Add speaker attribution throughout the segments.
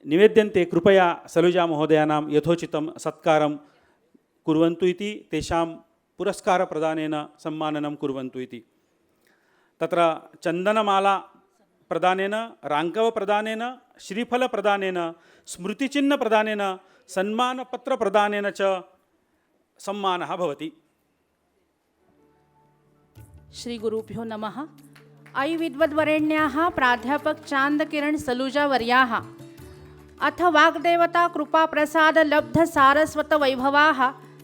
Speaker 1: निवेद्यन्ते कृपया सलुजा महोदयानां यथोचितं सत्कारं कुर्वन्तु इति तेषां पुरस्कारप्रदानेन सम्माननं कुर्वन्तु इति। तत्र चन्दनमाला प्रदानेन, राङ्कवप्रदानेन, श्रीफलप्रदानेन, स्मृतिचिह्नप्रदानेन, सन्मानपत्रप्रदानेन च सम्मानः भवति।
Speaker 2: श्री गुरुभ्यो नमः। अयि विद्वद्वरेण्याः प्राध्यापक चान्दकिरण सलूजा वर्याः अथ वाग्देवता कृपा प्रसाद लब्ध सारस्वत वैभवाः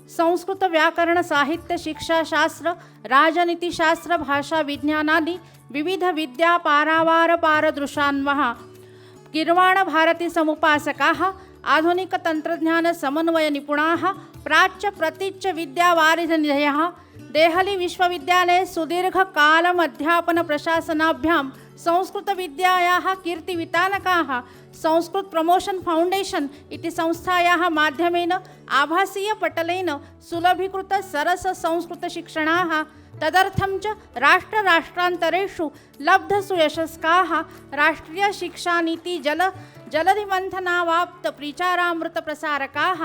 Speaker 2: संस्कृत व्याकरण साहित्य शिक्षा शास्त्र राजनीति शास्त्र भाषा विज्ञानादि विविध विद्या पारावार पारदृशान्वः गिर्वाण भारती समुपासकाः आधुनिक तंत्रज्ञान समन्वय निपुणाः प्राच्य प्रतीच्य विद्यावारिधिनिधयः देहली विश्वविद्यालये सुदीर्घकालम् अध्यापन प्रशासनाभ्यां संस्कृत विद्यायाः कीर्तिवितानकाः संस्कृत प्रमोशन फाउंडेशन इति संस्थायाः माध्यमेन आभासीय पटलेन सुलभीकृत सरस संस्कृत शिक्षणाः तदर्थं च राष्ट्रान्तरेषु लब्धसुयशस्काः राष्ट्रीय शिक्षानीति जलधिमन्थनावाप्त प्रचारामृत प्रसारकाः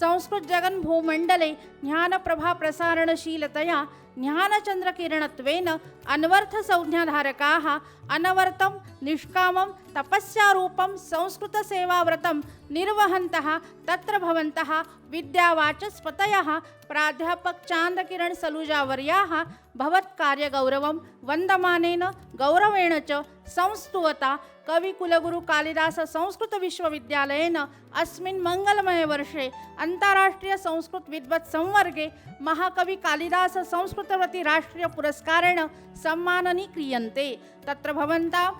Speaker 2: संस्कृत जगन् भूमण्डले ज्ञानप्रभा प्रसारणशीलतया ज्ञानचन्द्रकिरणत्वेन अन्वर्थसंज्ञाधारकाः अनवर्तं निष्कामं तपस्यारूपं संस्कृतसेवाव्रतं निर्वहन्तः तत्र भवन्तः विद्यावाचस्पतयः प्राध्यापक चान्दकिरण सलूजावर्याः भवत्कार्यगौरवं वन्दमानेन गौरवेण च संस्तुवता कविकुलगुरु कालिदास संस्कृत विश्वविद्यालयेन अस्मिन् मंगलमय वर्षे अन्ताराष्ट्रीय संस्कृत विद्वत् संवर्गे महाकवि कालिदास संस्कृतवती राष्ट्रीय पुरस्कारेण सम्माननी क्रियन्ते। तत्र भवन्तां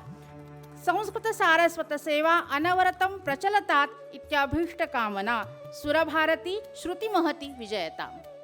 Speaker 2: संस्कृत सारस्वत सेवा अनवरतं प्रचलतात् इत्याभीष्टकामना। सुरभारती श्रुतिमहती विजयताम्।